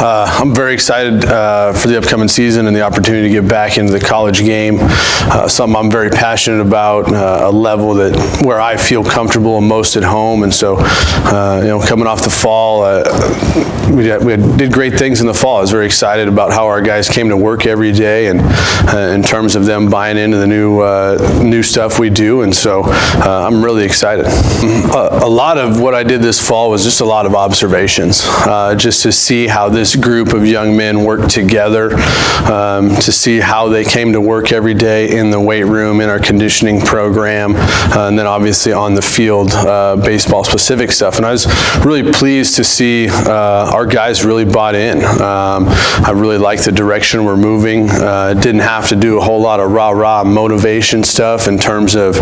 I'm very excited for the upcoming season and the opportunity to get back into the college game. Something I'm very passionate about, a level where I feel comfortable and most at home. And so, coming off the fall, we did great things in the fall. I was very excited about how our guys came to work every day, and in terms of them buying into the new stuff we do. And so, I'm really excited. A lot of what I did this fall was just a lot of observations, just to see how this group of young men work together, to see how they came to work every day in the weight room, in our conditioning program, and then obviously on the field, baseball specific stuff. And I was really pleased to see our guys really bought in. I really like the direction we're moving. Didn't have to do a whole lot of rah-rah motivation stuff in terms of,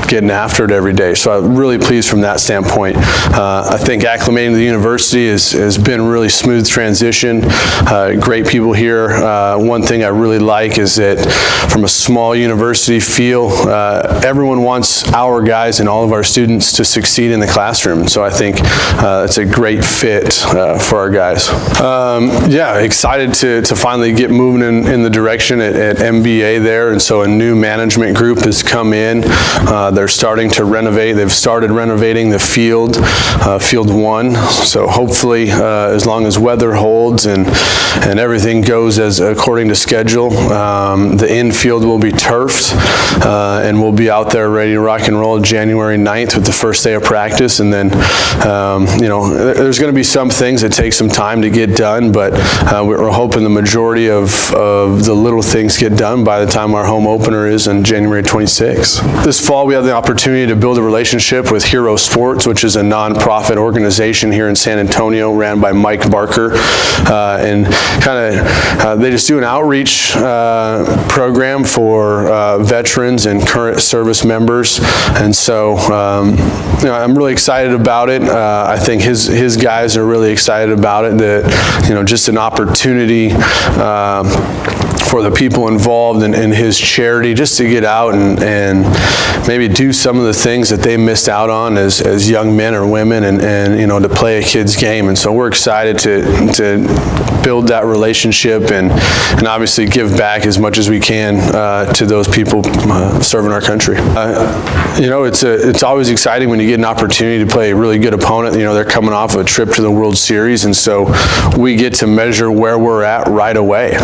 getting after it every day. So I'm really pleased from that standpoint. I think acclimating to the university has been a really smooth transition. Great people here. One thing I really like is that from a small university feel, everyone wants our guys and all of our students to succeed in the classroom. And so I think it's a great fit for our guys. Excited to finally get moving in the direction at MBA there. And so a new management group has come in. They're starting to renovate. They've started renovating the field, Field 1. So hopefully, as long as weather holds and everything goes according to schedule, the infield will be turfed, and we'll be out there ready to rock and roll January 9th with the first day of practice. And then, there's going to be some things that take some time to get done, but we're hoping the majority of the little things get done by the time our home opener is on January 26th. This fall, we have the opportunity to build a relationship with Hero Sports, which is a nonprofit organization here in San Antonio, ran by Mike Barker, and they just do an outreach program for veterans and current service members. And so, I'm really excited about it. I think his guys are really excited about it. That just an opportunity for the people involved in his charity, just to get out and maybe do some of the things that they missed out on as young men or women, and to play a kid's game. And so we're excited to build that relationship and obviously give back as much as we can to those people serving our country. It's always exciting when you get an opportunity to play a really good opponent. They're coming off a trip to the World Series, and so we get to measure where we're at right away.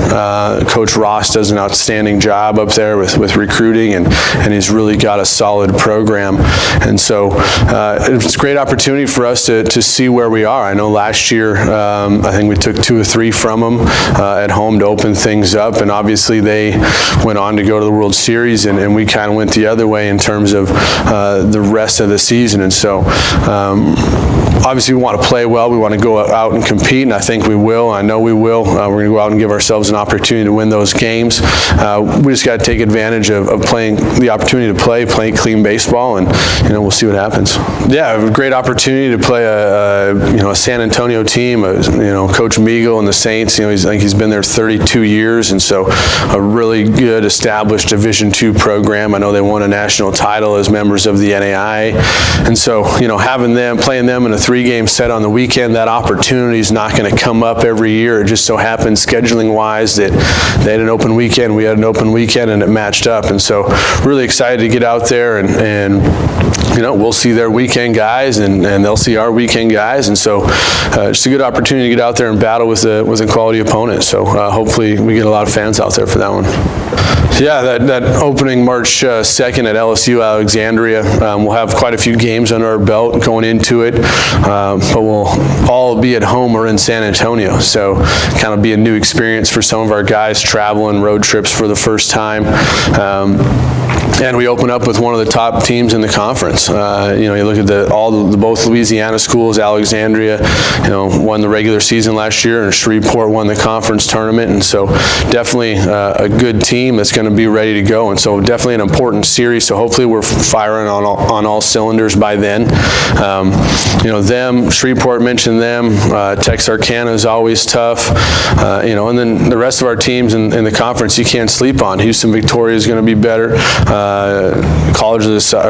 Coach Ross does an outstanding job up there with recruiting, and he's really got a solid program. And so it's a great opportunity for us to see where we are. I know last year, I think we took 2 or 3 from them at home to open things up, and obviously they went on to go to the World Series, and we kind of went the other way in terms of the rest of the season. And so obviously we want to play well. We want to go out and compete, and I think we will. I know we will. We're going to go out and give ourselves an opportunity to win those games. We just got to take advantage of playing the opportunity to play clean baseball, and we'll see what happens. Yeah, a great opportunity to play a San Antonio team. Coach Meagle and the Saints. I think he's been there 32 years, and so a really good established Division II program. I know they won a national title as members of the NAI, and so playing them in a 3-game set on the weekend, that opportunity is not going to come up every year. It just so happens scheduling wise that they had an open weekend, we had an open weekend, and it matched up. And so really excited to get out there and we'll see their weekend guys, and they'll see our weekend guys. And so just a good opportunity to get out there and battle with a quality opponent. So hopefully we get a lot of fans out there for that one. Yeah, that opening March 2nd at LSU Alexandria, we'll have quite a few games under our belt going into it, but we'll all be at home or in San Antonio. So kind of be a new experience for some of our guys traveling road trips for the first time. And we open up with one of the top teams in the conference. You look at both Louisiana schools. Alexandria, won the regular season last year, and Shreveport won the conference tournament. And so definitely a good team that's going to be ready to go. And so definitely an important series. So hopefully we're firing on all cylinders by then. Shreveport, mentioned them. Texarkana is always tough. And then the rest of our teams in the conference you can't sleep on. Houston Victoria is going to be better.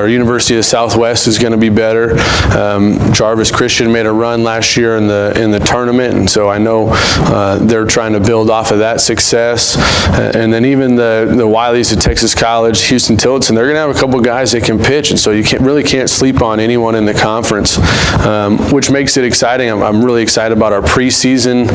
University of Southwest is going to be better. Jarvis Christian made a run last year in the tournament, and so I know they're trying to build off of that success. And then even the Wileys at Texas College, Houston Tillotson, they're going to have a couple guys that can pitch, and so you really can't sleep on anyone in the conference, which makes it exciting. I'm really excited about our preseason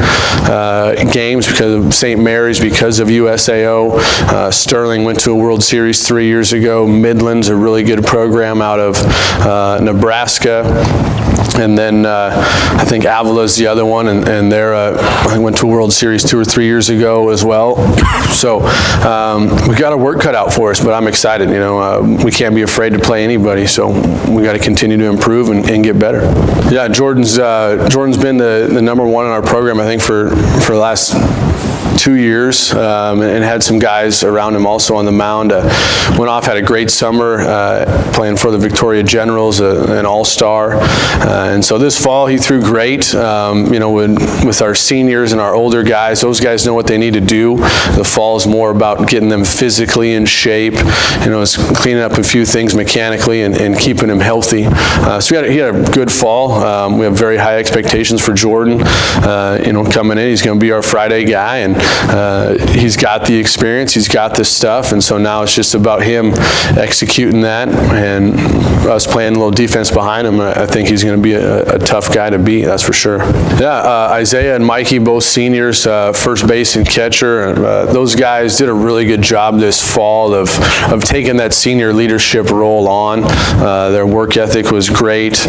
games because of St. Mary's, because of USAO. Sterling went to a World Series 3 years ago. Midland's a really good program out of Nebraska. And then I think Avila's the other one, and they're I went to a World Series 2 or 3 years ago as well. So we got our work cut out for us, but I'm excited. We can't be afraid to play anybody, so we got to continue to improve and get better. Yeah, Jordan's been the number one in our program, I think, for the last 2 years, and had some guys around him also on the mound. Went off, had a great summer playing for the Victoria Generals, an all-star. And so this fall he threw great. With our seniors and our older guys, those guys know what they need to do. The fall is more about getting them physically in shape. It's cleaning up a few things mechanically and keeping them healthy. So he had a good fall. We have very high expectations for Jordan. Coming in, he's going to be our Friday guy, and he's got the experience, he's got the stuff, and so now it's just about him executing that and us playing a little defense behind him. I think he's going to be a tough guy to beat, that's for sure. Yeah, Isaiah and Mikey, both seniors, first base and catcher. Those guys did a really good job this fall of taking that senior leadership role on. Their work ethic was great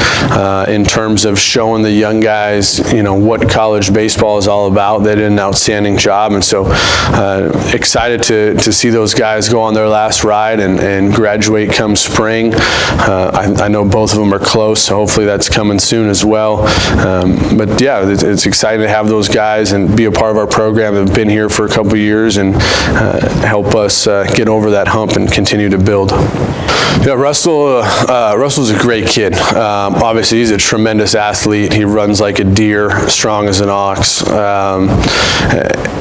in terms of showing the young guys, what college baseball is all about. They did an outstanding job, and so excited to see those guys go on their last ride and graduate come spring. I know both of them are close, so hopefully that's coming soon as well. But yeah, it's exciting to have those guys and be a part of our program that have been here for a couple years and help us get over that hump and continue to build. Yeah, Russell's a great kid. Obviously, he's a tremendous athlete. He runs like a deer, strong as an ox,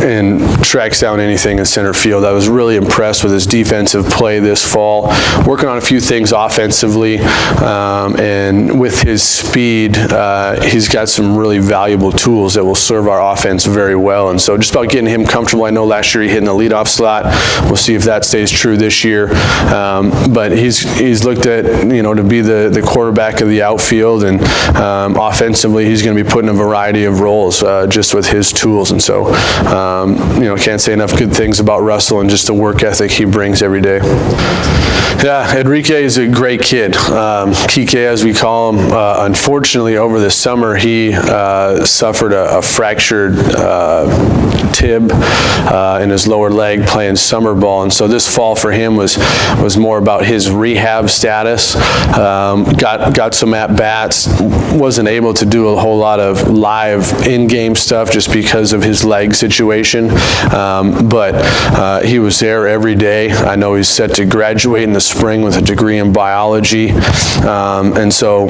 and tracks down anything in center field. I was really impressed with his defensive play this fall, working on a few things offensively, and with his speed, he's got some really valuable tools that will serve our offense very well. And so just about getting him comfortable. I know last year he hit in the leadoff slot. We'll see if that stays true this year. But he's looked at, to be the quarterback of the outfield, and offensively he's going to be put in a variety of roles just with his tools. And so, can't say enough good things about Russell and just the work ethic he brings every day. Yeah, Enrique is a great kid. Kike, as we call him. Unfortunately, over the summer, he suffered a fractured tib in his lower leg playing summer ball, and so this fall for him was more about his rehab status. Got some at-bats, wasn't able to do a whole lot of live in-game stuff just because of his leg situation, but he was there every day. I know he's set to graduate in the spring with a degree in biology, and so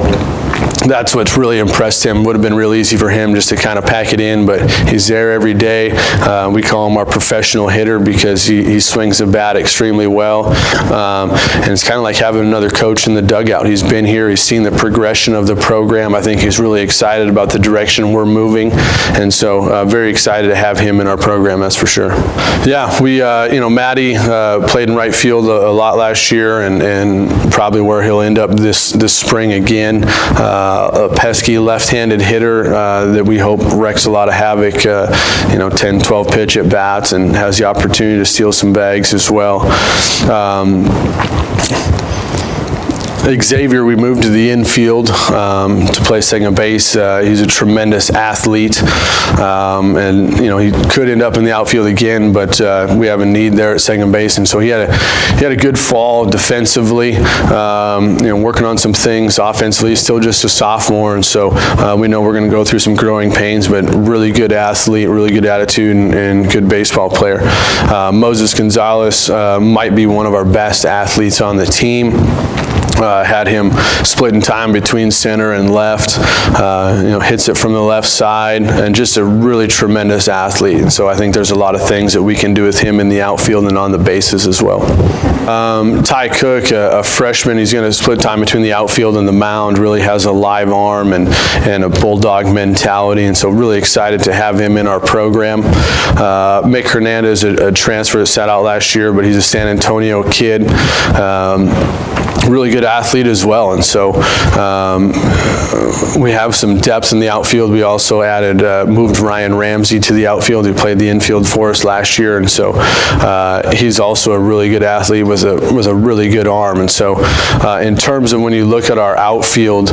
that's what's really impressed him. Would have been real easy for him just to kind of pack it in, but he's there every day. We call him our professional hitter because he swings the bat extremely well, and it's kind of like having another coach in the dugout. He's been here, he's seen the progression of the program. I think he's really excited about the direction we're moving, and so very excited to have him in our program, that's for sure. Yeah, we, Matty played in right field a lot last year, and probably where he'll end up this spring again. A pesky left-handed hitter that we hope wrecks a lot of havoc, 10, 12 pitch at bats, and has the opportunity to steal some bags as well. Xavier, we moved to the infield to play second base. He's a tremendous athlete, and he could end up in the outfield again, but we have a need there at second base, and so he had a good fall defensively. Working on some things offensively. He's still just a sophomore, and so we know we're going to go through some growing pains, but really good athlete, really good attitude, and good baseball player. Moses Gonzalez might be one of our best athletes on the team. Had him splitting time between center and left, hits it from the left side, and just a really tremendous athlete. And so I think there's a lot of things that we can do with him in the outfield and on the bases as well. Ty Cook, a freshman, he's going to split time between the outfield and the mound, really has a live arm and a bulldog mentality, and so really excited to have him in our program. Mick Hernandez, a transfer that sat out last year, but he's a San Antonio kid. Really good athlete as well, and so we have some depth in the outfield. We also moved Ryan Ramsey to the outfield, who played the infield for us last year, and so he's also a really good athlete with a really good arm. And so in terms of when you look at our outfield,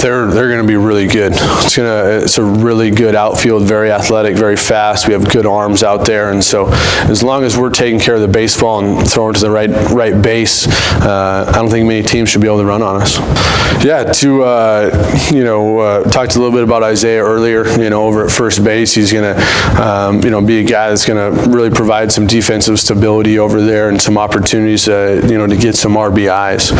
they're going to be really good. It's a really good outfield, very athletic, very fast. We have good arms out there, and so as long as we're taking care of the baseball and throwing to the right base, I don't think many teams should be able to run on us. Yeah, talked a little bit about Isaiah earlier. Over at first base, he's going to be a guy that's going to really provide some defensive stability over there and some opportunities to get some RBIs.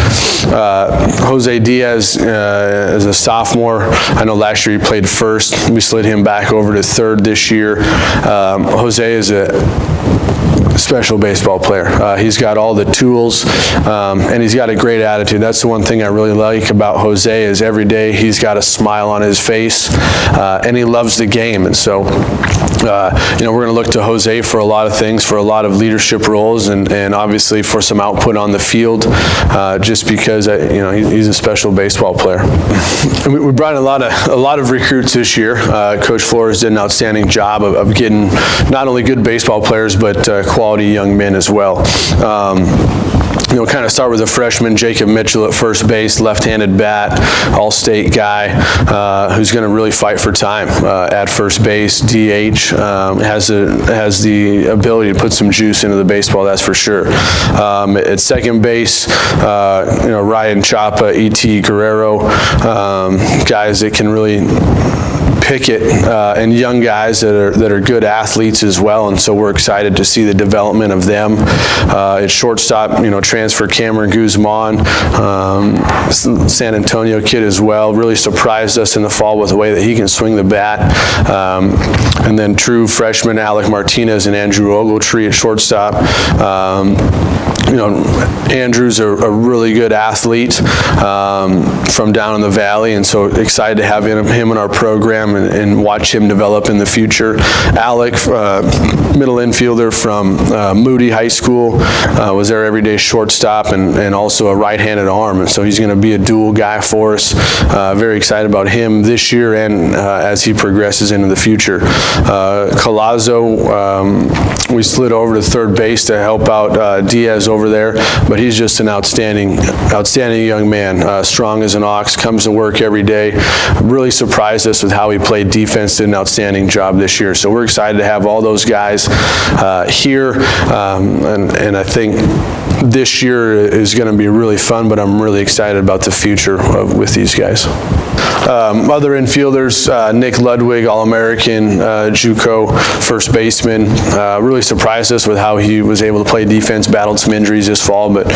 Jose Diaz, as a sophomore, I know last year he played first. We slid him back over to third this year. Jose is a special baseball player. He's got all the tools, and he's got a great attitude. That's the one thing I really like about Jose, is every day he's got a smile on his face, and he loves the game. And so we're going to look to Jose for a lot of things, for a lot of leadership roles, and obviously for some output on the field, just because he's a special baseball player. And we brought in a lot of recruits this year. Coach Flores did an outstanding job of getting not only good baseball players, but quality young men as well. Kind of start with a freshman, Jacob Mitchell at first base, left-handed bat, all-state guy, who's going to really fight for time at first base. DH, has the ability to put some juice into the baseball, that's for sure. At second base, Ryan Chapa, E.T. Guerrero, guys that can really pick it, and young guys that are good athletes as well, and so we're excited to see the development of them. At shortstop, transfer Cameron Guzman, San Antonio kid as well, really surprised us in the fall with the way that he can swing the bat. And then true freshman Alec Martinez and Andrew Ogletree at shortstop. Andrew's a really good athlete from down in the valley, and so excited to have him in our program and watch him develop in the future. Alec, middle infielder from Moody High School, was their everyday shortstop and also a right-handed arm, and so he's going to be a dual guy for us. Very excited about him this year and as he progresses into the future. Collazo, we slid over to third base to help out Diaz over there, but he's just an outstanding young man, strong as an ox, comes to work every day. Really surprised us with how he played defense, did an outstanding job this year. So we're excited to have all those guys here, and I think this year is going to be really fun, but I'm really excited about the future with these guys. Other infielders, Nick Ludwig, All-American, JUCO first baseman, really surprised us with how he was able to play defense, battled some injuries this fall, but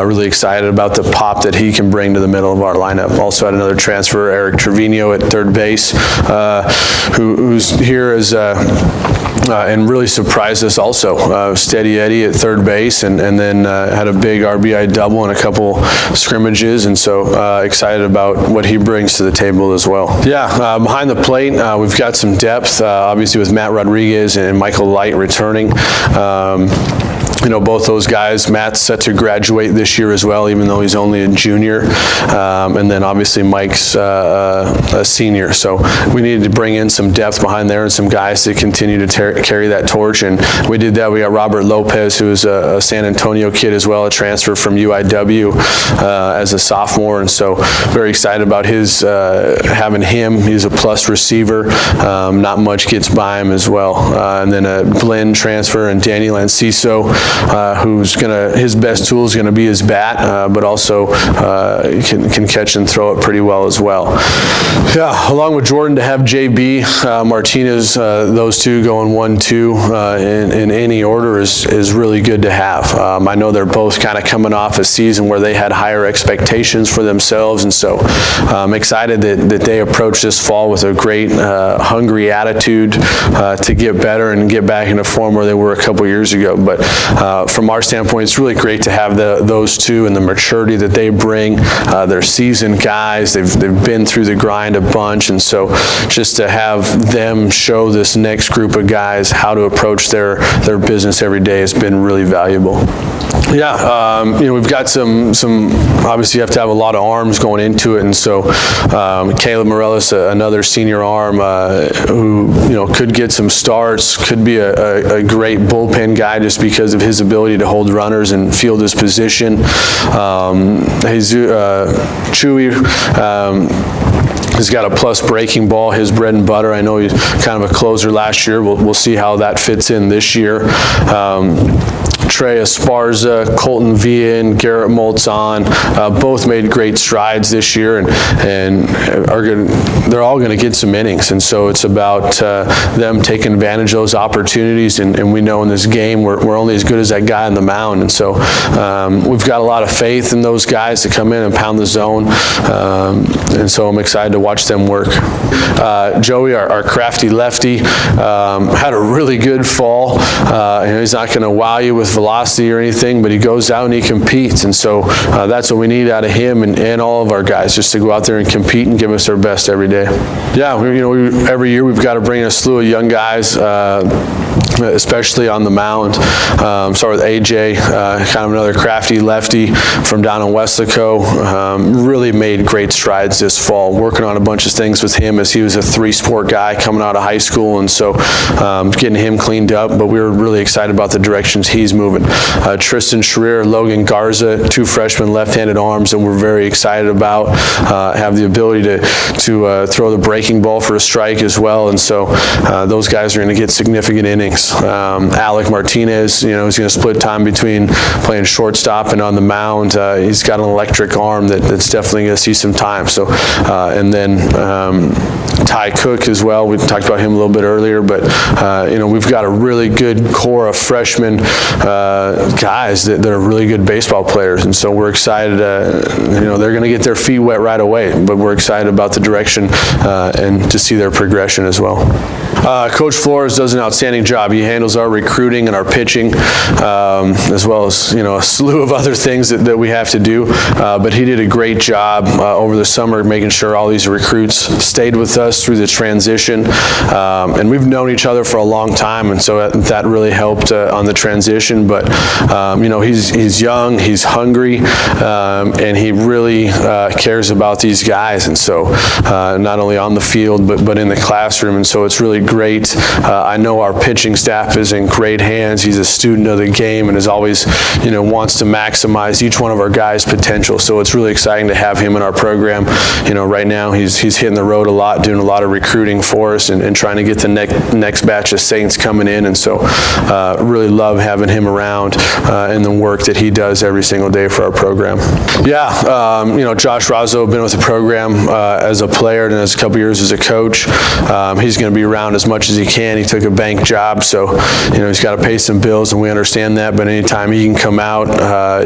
really excited about the pop that he can bring to the middle of our lineup. Also had another transfer, Eric Trevino at third base, who's here as and really surprised us also. Steady Eddie at third base, and then had a big RBI double and a couple scrimmages, and so excited about what he brings to the table as well. Yeah, behind the plate, we've got some depth, obviously with Matt Rodriguez and Michael Light returning. Both those guys. Matt's set to graduate this year as well, even though he's only a junior. And then obviously Mike's a senior. So we needed to bring in some depth behind there and some guys to continue to carry that torch. And we did that. We got Robert Lopez, who is a San Antonio kid as well, a transfer from UIW as a sophomore. And so very excited about having him. He's a plus receiver. Not much gets by him as well. And then a blend transfer and Daniel Anciso, his best tool is going to be his bat, but also can catch and throw it pretty well as well. Yeah, along with Jordan, to have JB, Martinez, those two going 1-2 in any order is really good to have. I know they're both kind of coming off a season where they had higher expectations for themselves, and so I'm excited that they approach this fall with a great hungry attitude to get better and get back into form where they were a couple years ago. But from our standpoint, it's really great to have those two and the maturity that they bring. They're seasoned guys. They've been through the grind a bunch, and so just to have them show this next group of guys how to approach their business every day has been really valuable. Yeah, we've got some, obviously you have to have a lot of arms going into it, and so Caleb Morellis, another senior arm who, could get some starts, could be a great bullpen guy just because of his ability to hold runners and field his position. Chewy, he's got a plus breaking ball, his bread and butter. I know he's kind of a closer last year. We'll see how that fits in this year. Trey Esparza, Colton Vian, Garrett Moltzon, both made great strides this year, and they're all going to get some innings, and so it's about them taking advantage of those opportunities, and we know in this game we're only as good as that guy on the mound, and so we've got a lot of faith in those guys to come in and pound the zone, and so I'm excited to watch them work. Joey, our crafty lefty, had a really good fall. He's not going to wow you with velocity or anything, but he goes out and he competes, and so that's what we need out of him and all of our guys, just to go out there and compete and give us our best every day. Yeah, every year we've got to bring a slew of young guys, especially on the mound. Start with AJ, kind of another crafty lefty from down in Weslaco. Really made great strides this fall, working on a bunch of things with him as he was a three-sport guy coming out of high school, and so getting him cleaned up, but we were really excited about the directions he's moving. Tristan Schreier, Logan Garza, two freshman left-handed arms, and we're very excited about, have the ability to throw the breaking ball for a strike as well, and so those guys are going to get significant innings. Alec Martinez, he's going to split time between playing shortstop and on the mound. He's got an electric arm that's definitely going to see some time. So, and then Ty Cook as well. We talked about him a little bit earlier, but we've got a really good core of freshmen guys that are really good baseball players, and so we're excited. They're going to get their feet wet right away, but we're excited about the direction and to see their progression as well. Coach Flores does an outstanding job. He handles our recruiting and our pitching, as well as a slew of other things that we have to do. But he did a great job over the summer making sure all these recruits stayed with us through the transition. And we've known each other for a long time, and so that really helped on the transition. But he's young, he's hungry, and he really cares about these guys. And so not only on the field but in the classroom. And so it's really great. I know our pitching staff is in great hands. He's a student of the game and is always, wants to maximize each one of our guys' potential. So it's really exciting to have him in our program. Right now he's hitting the road a lot, doing a lot of recruiting for us and trying to get the next batch of Saints coming in. And so really love having him around and the work that he does every single day for our program. Yeah, Josh Razzo, been with the program as a player and as a couple years as a coach. He's going to be around as much as he can. He took a bank job, so he's got to pay some bills, and we understand that. But anytime he can come out,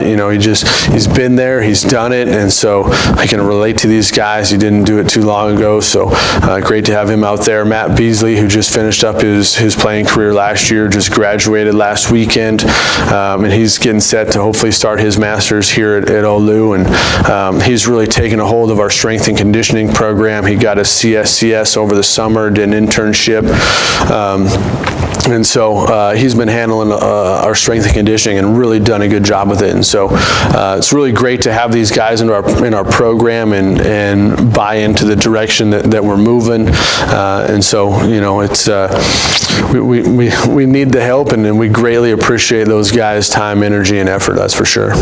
he's been there, he's done it, and so I can relate to these guys. He didn't do it too long ago, so great to have him out there. Matt Beasley, who just finished up his playing career last year, just graduated last weekend, and he's getting set to hopefully start his master's here at OLLU, and he's really taken a hold of our strength and conditioning program. He got a CSCS over the summer, did an internship. And so he's been handling our strength and conditioning and really done a good job with it. And so it's really great to have these guys in our program and buy into the direction that we're moving. And so it's we need the help, and we greatly appreciate those guys' time, energy, and effort. That's for sure.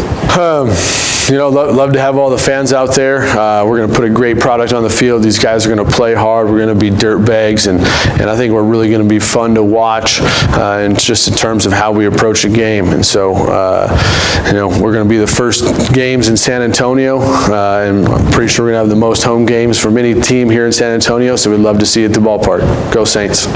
Love to have all the fans out there. We're going to put a great product on the field. These guys are going to play hard. We're going to be dirt bags, and I think we're really going to be fun to watch, and just in terms of how we approach a game. And so, we're going to be the first games in San Antonio, and I'm pretty sure we're going to have the most home games from any team here in San Antonio. So we'd love to see you at the ballpark. Go Saints!